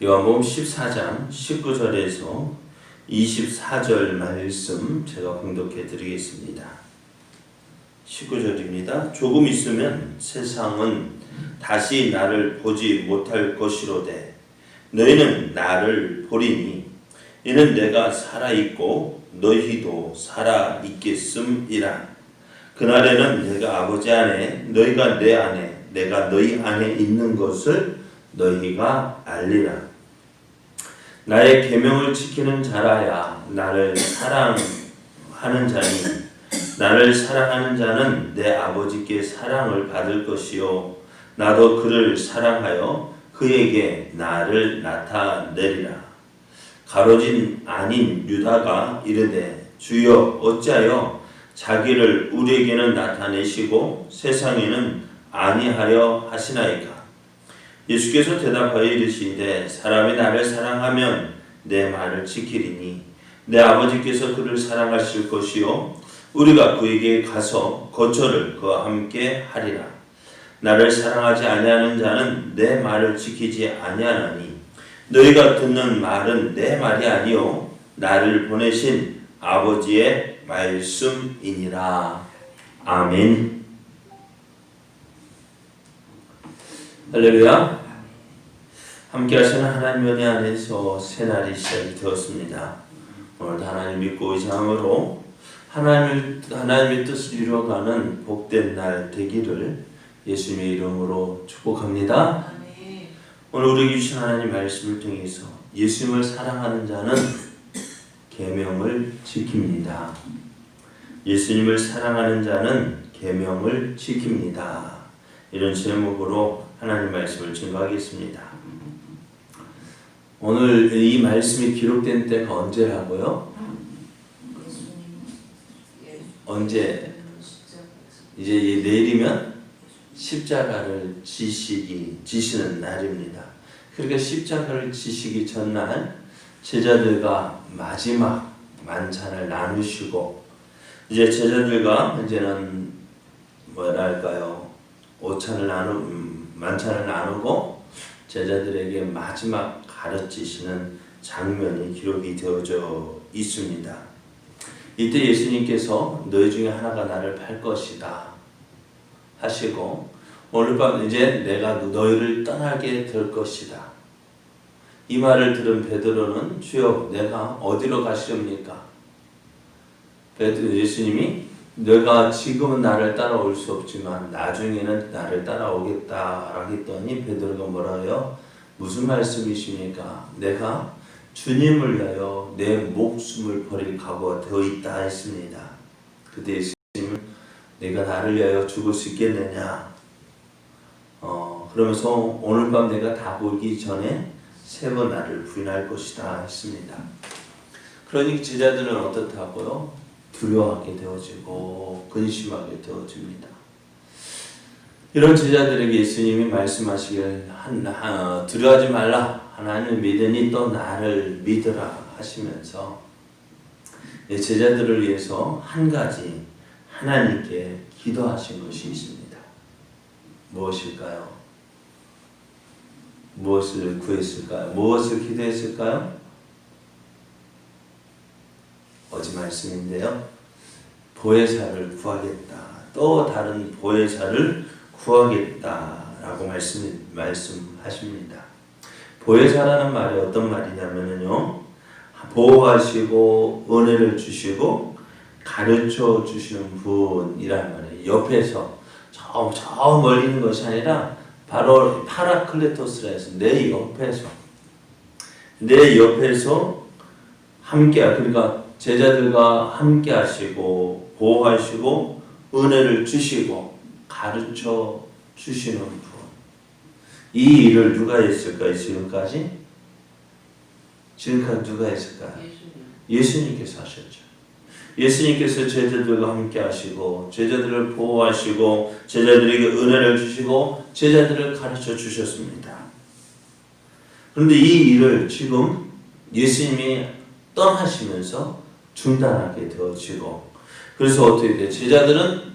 요한복음 14장 19절에서 24절 말씀 제가 봉독해 드리겠습니다. 19절입니다. 조금 있으면 세상은 다시 나를 보지 못할 것이로되 너희는 나를 보리니 이는 내가 살아있고 너희도 살아있겠음이라. 그날에는 내가 아버지 안에 너희가 내 안에 내가 너희 안에 있는 것을 너희가 알리라. 나의 계명을 지키는 자라야 나를 사랑하는 자니 나를 사랑하는 자는 내 아버지께 사랑을 받을 것이요 나도 그를 사랑하여 그에게 나를 나타내리라. 가로진 아닌 유다가 이르되 주여 어찌하여 자기를 우리에게는 나타내시고 세상에는 아니하려 하시나이까. 예수께서 대답하여 이르시되 사람이 나를 사랑하면 내 말을 지키리니 내 아버지께서 그를 사랑하실 것이요 우리가 그에게 가서 거처를 그와 함께 하리라. 나를 사랑하지 아니하는 자는 내 말을 지키지 아니하나니 너희가 듣는 말은 내 말이 아니요 나를 보내신 아버지의 말씀이니라. 아멘. 할렐루야. 함께 하시는 하나님 은혜 안에서 새날이 시작이 되었습니다. 오늘도 하나님 믿고 의지함으로 하나님의 뜻을 이루어가는 복된 날 되기를 예수님의 이름으로 축복합니다. 오늘 우리에게 주신 하나님 말씀을 통해서 예수님을 사랑하는 자는 계명을 지킵니다. 예수님을 사랑하는 자는 계명을 지킵니다. 이런 제목으로 하나님 말씀을 증거하겠습니다. 오늘 이 말씀이 기록된 때가 언제라고요? 언제? 이제 내일이면 십자가를 지시는 날입니다. 그러니까 십자가를 지시기 전날 제자들과 마지막 만찬을 나누시고 이제 제자들과 이제는 뭐랄까요? 만찬을 나누고 제자들에게 마지막 가르치시는 장면이 기록이 되어져 있습니다. 이때 예수님께서 너희 중에 하나가 나를 팔 것이다 하시고 오늘 밤 이제 내가 너희를 떠나게 될 것이다. 이 말을 들은 베드로는 주여 내가 어디로 가시렵니까? 예수님이 너가 지금은 나를 따라올 수 없지만 나중에는 나를 따라오겠다 했더니 베드로가 뭐라요? 무슨 말씀이십니까? 내가 주님을 위하여 내 목숨을 버릴 각오가 되어 있다 했습니다. 그때 예수님은 내가 나를 위하여 죽을 수 있겠느냐? 그러면서 오늘 밤 내가 다 보기 전에 3번 나를 부인할 것이다 했습니다. 그러니 제자들은 어떻다고요? 두려워하게 되어지고 근심하게 되어집니다. 이런 제자들에게 예수님이 말씀하시길 두려워하지 말라. 하나님을 믿으니 또 나를 믿으라 하시면서 제자들을 위해서 한 가지 하나님께 기도하신 것이 있습니다. 무엇일까요? 무엇을 구했을까요? 무엇을 기도했을까요? 어제 말씀인데요. 보혜사를 구하겠다. 또 다른 보혜사를 구하겠다라고 말씀하십니다. 보혜사라는 말이 어떤 말이냐면요. 보호하시고 은혜를 주시고 가르쳐 주시는 분이란 말이에요. 옆에서 저 멀리 있는 것이 아니라 바로 파라클레토스라 해서 내 옆에서 함께 그러니까 제자들과 함께 하시고 보호하시고 은혜를 주시고 가르쳐 주시는 분. 이 일을 누가 했을까요? 지금까지 누가 했을까요? 예수님께서 하셨죠. 예수님께서 제자들과 함께 하시고 제자들을 보호하시고 제자들에게 은혜를 주시고 제자들을 가르쳐 주셨습니다. 그런데 이 일을 지금 예수님이 떠나시면서 중단하게 되어지고 그래서 어떻게 돼요? 제자들은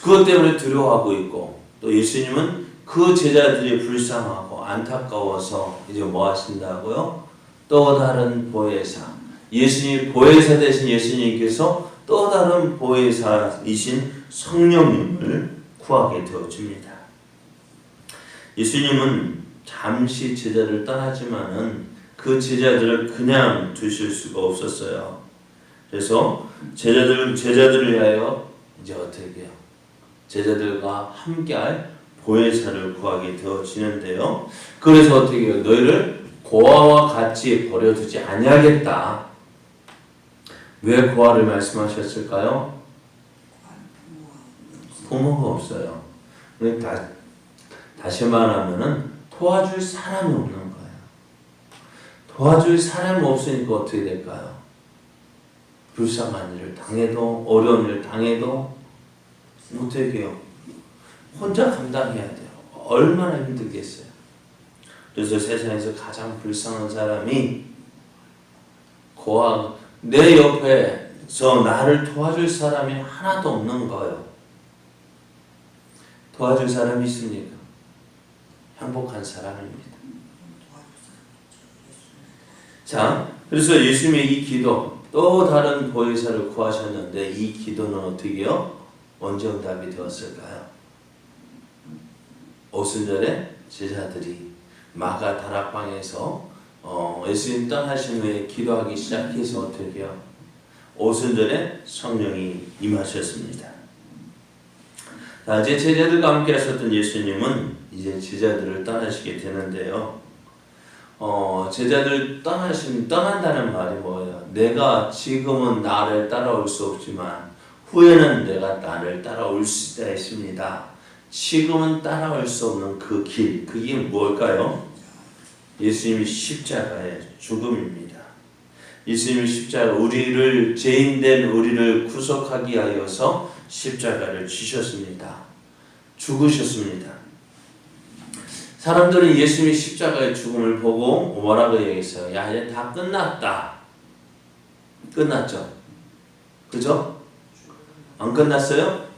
그것 때문에 두려워하고 있고 또 예수님은 그 제자들이 불쌍하고 안타까워서 이제 뭐 하신다고요? 또 다른 보혜사, 예수님 보혜사 되신 예수님께서 또 다른 보혜사이신 성령님을 구하게 되어줍니다. 예수님은 잠시 제자를 떠나지만은 그 제자들을 그냥 두실 수가 없었어요. 그래서 제자들을 위하여 이제 어떻게 해요? 제자들과 함께할 보혜사를 구하게 되어지는데요. 그래서 어떻게 해요? 너희를 고아와 같이 버려두지 아니하겠다. 왜 고아를 말씀하셨을까요? 부모가 없어요. 다시 말하면은 도와줄 사람이 없는 거예요. 도와줄 사람이 없으니까 어떻게 될까요? 불쌍한 일을 당해도 어려운 일을 당해도 못하게 해요. 혼자 감당해야 돼요. 얼마나 힘들겠어요. 그래서 세상에서 가장 불쌍한 사람이 고아, 내 옆에서 나를 도와줄 사람이 하나도 없는 거예요. 도와줄 사람이 있습니까? 행복한 사람입니다. 자, 그래서 예수님의 이 기도, 또 다른 보혜사를 구하셨는데 이 기도는 어떻게 해요? 언제 응답이 되었을까요? 오순절에 제자들이 마가 다락방에서 예수님 떠나신 후에 기도하기 시작해서 어떻게 해요? 오순절에 성령이 임하셨습니다. 자, 이제 제자들과 함께 하셨던 예수님은 이제 제자들을 떠나시게 되는데요. 제자들 떠난다는 말이 뭐예요? 내가 지금은 나를 따라올 수 없지만 후에는 내가 나를 따라올 수 있다 했습니다. 지금은 따라올 수 없는 그 길, 그게 뭘까요? 예수님이 십자가의 죽음입니다. 예수님이 십자가, 죄인된 우리를 구속하기 위하여서 십자가를 지셨습니다. 죽으셨습니다. 사람들은 예수님이 십자가의 죽음을 보고 뭐라고 얘기했어요? 야, 이제 다 끝났다. 끝났죠? 그죠? 안 끝났어요?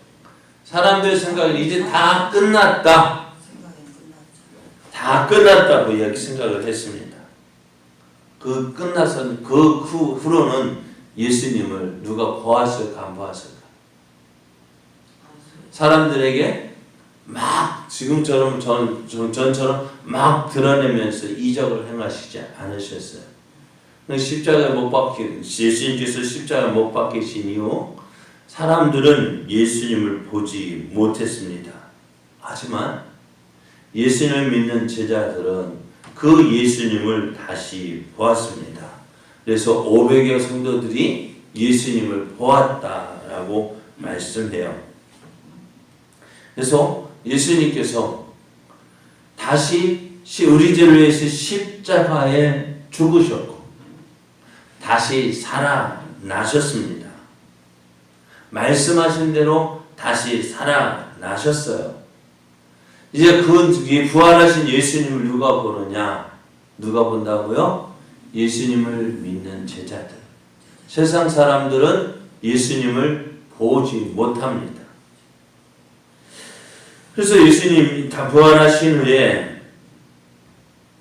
사람들 생각은 이제 다 끝났다. 다 끝났다고 이렇게 생각을 했습니다. 그 끝나서 그 후로는 예수님을 누가 보았을까 안 보았을까? 사람들에게 막 지금처럼 전처럼 막 드러내면서 이적을 행하시지 않으셨어요. 십자가에 못 박힌 예수님께서 십자가에 못 박히신 이후 사람들은 예수님을 보지 못했습니다. 하지만 예수님을 믿는 제자들은 그 예수님을 다시 보았습니다. 그래서 500여 성도들이 예수님을 보았다라고 말씀해요. 그래서 예수님께서 다시 우리 죄를 위해서 십자가에 죽으셨고 다시 살아나셨습니다. 말씀하신 대로 다시 살아나셨어요. 이제 그 부활하신 예수님을 누가 보느냐? 누가 본다고요? 예수님을 믿는 제자들. 세상 사람들은 예수님을 보지 못합니다. 그래서 예수님이 다 부활하신 후에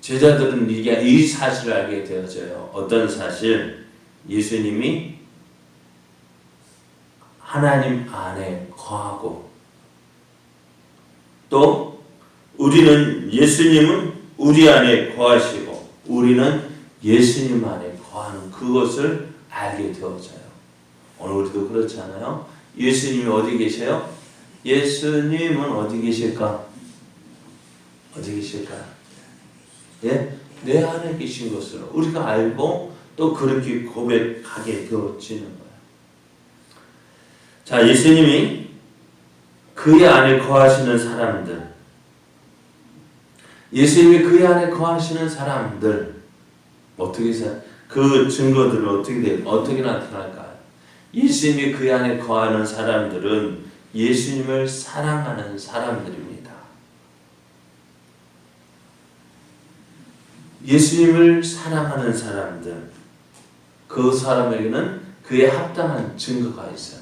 제자들은 이 사실을 알게 되어져요. 어떤 사실? 예수님이 하나님 안에 거하고 또 예수님은 우리 안에 거하시고 우리는 예수님 안에 거하는 그것을 알게 되어져요. 오늘 우리도 그렇잖아요. 예수님이 어디 계세요? 예수님은 어디 계실까? 어디 계실까? 예? 내 안에 계신 것을 우리가 알고 또 그렇게 고백하게 되어지는 거예요. 자, 예수님이 그의 안에 거하시는 사람들, 예수님이 그의 안에 거하시는 사람들 어떻게 그 증거들을 어떻게 나타날까요? 예수님이 그의 안에 거하는 사람들은 예수님을 사랑하는 사람들입니다. 예수님을 사랑하는 사람들, 그 사람에게는 그에 합당한 증거가 있어요.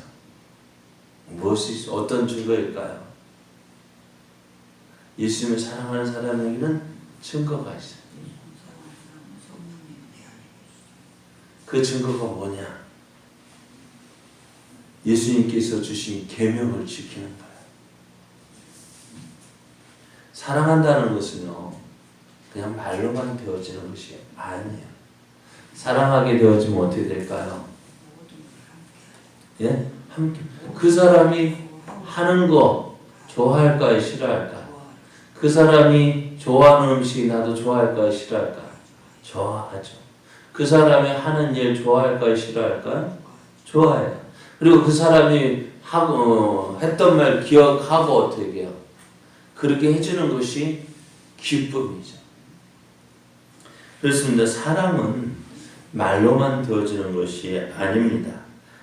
어떤 증거일까요? 예수님을 사랑하는 사람에게는 증거가 있어요. 그 증거가 뭐냐? 예수님께서 주신 계명을 지키는 거예요. 사랑한다는 것은요, 그냥 말로만 되어지는 것이 아니에요. 사랑하게 되어지면 어떻게 될까요? 예? 함께. 그 사람이 하는 거 좋아할까요? 싫어할까요? 그 사람이 좋아하는 음식이 나도 좋아할까요? 싫어할까요? 좋아하죠. 그 사람이 하는 일 좋아할까요? 싫어할까요? 좋아해요. 그리고 그 사람이 했던 말 기억하고 어떻게 해요? 그렇게 해주는 것이 기쁨이죠. 그렇습니다. 사랑은 말로만 되어지는 것이 아닙니다.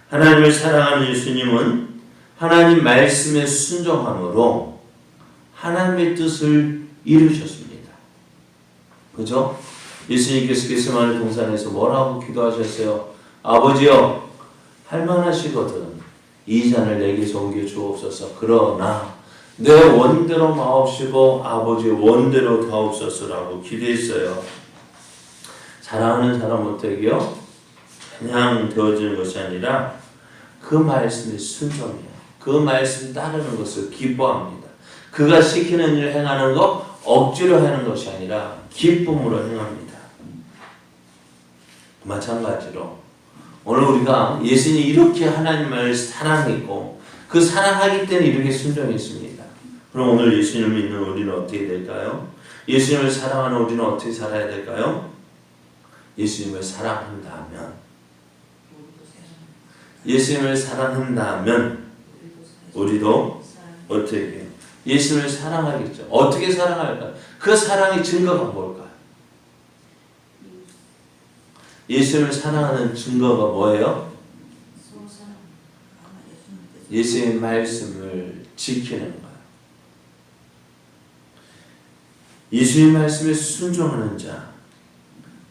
하나님을 사랑하는 예수님은 하나님 말씀에 순종함으로 하나님의 뜻을 이루셨습니다. 그죠? 예수님께서 겟세마네 동산에서 뭐라고 기도하셨어요? 아버지여, 할만하시거든 이 잔을 내게서 옮겨 주옵소서. 그러나 내 원대로 마옵시고 아버지의 원대로 다옵소서라고 기도했어요. 사랑하는 사람 어떻게요? 그냥 되어지는 것이 아니라 그 말씀에 순종해요. 그 말씀 따르는 것을 기뻐합니다. 그가 시키는 일을 행하는 것 억지로 하는 것이 아니라 기쁨으로 행합니다. 마찬가지로 오늘 우리가 예수님이 이렇게 하나님을 사랑했고 그 사랑하기 때문에 이렇게 순종했습니다. 그럼 오늘 예수님을 믿는 우리는 어떻게 될까요? 예수님을 사랑하는 우리는 어떻게 살아야 될까요? 예수님을 사랑한다면 우리도 어떻게 해요? 예수님을 사랑하겠죠. 어떻게 사랑할까요? 그 사랑의 증거가 뭘까요? 예수님을 사랑하는 증거가 뭐예요? 예수님의 말씀을 지키는 거예요. 예수님의 말씀에 순종하는 자.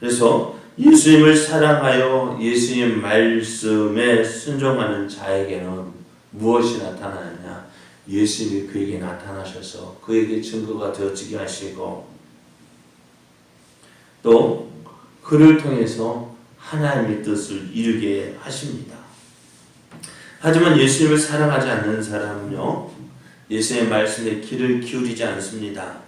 그래서 예수님을 사랑하여 예수님 말씀에 순종하는 자에게는 무엇이 나타나느냐? 예수님이 그에게 나타나셔서 그에게 증거가 되어지게 하시고 또 그를 통해서 하나님의 뜻을 이루게 하십니다. 하지만 예수님을 사랑하지 않는 사람은요, 예수님의 말씀에 귀를 기울이지 않습니다.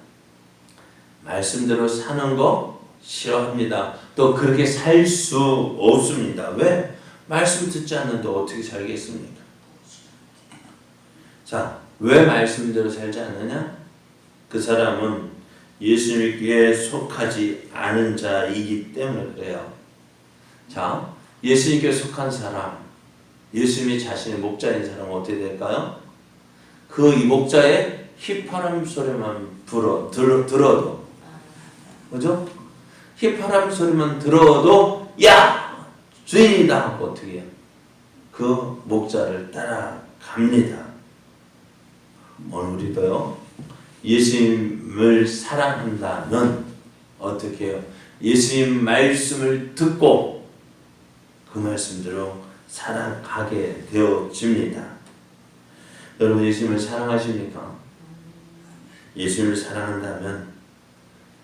말씀대로 사는 거 싫어합니다. 또 그렇게 살 수 없습니다. 왜? 말씀 듣지 않는데 어떻게 살겠습니까? 자, 왜 말씀대로 살지 않느냐? 그 사람은 예수님께 속하지 않은 자이기 때문에 그래요. 자, 예수님께 속한 사람, 예수님이 자신의 목자인 사람은 어떻게 될까요? 그 이 목자의 휘파람 소리만 들어도, 그죠? 휘파람 소리만 들어도 야! 주인이다 하고 어떻게 해요? 그 목자를 따라갑니다. 오늘 우리도요, 예수님을 사랑한다면 어떻게 해요? 예수님 말씀을 듣고 그 말씀대로 살아가게 되어집니다. 여러분 예수님을 사랑하십니까? 예수님을 사랑한다면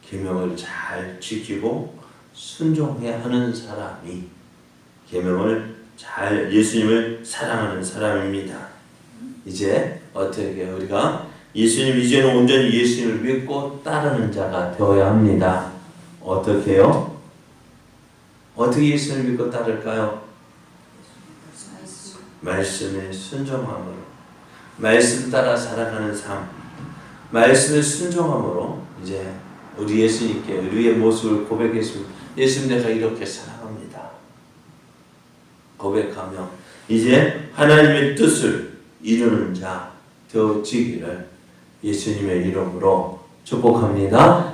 계명을 잘 지키고 순종해야 하는 사람이 예수님을 사랑하는 사람입니다. 이제 어떻게 해요? 우리가 예수님 이제는 온전히 예수님을 믿고 따르는 자가 되어야 합니다. 어떻게 해요? 어떻게 예수님을 믿고 따를까요? 말씀에 순종함으로, 말씀 따라 살아가는 삶, 말씀에 순종함으로 이제 우리 예수님께 우리의 모습을 고백했습니다. 예수님 내가 이렇게 사랑합니다. 고백하며 이제 하나님의 뜻을 이루는 자 되어지기를 예수님의 이름으로 축복합니다.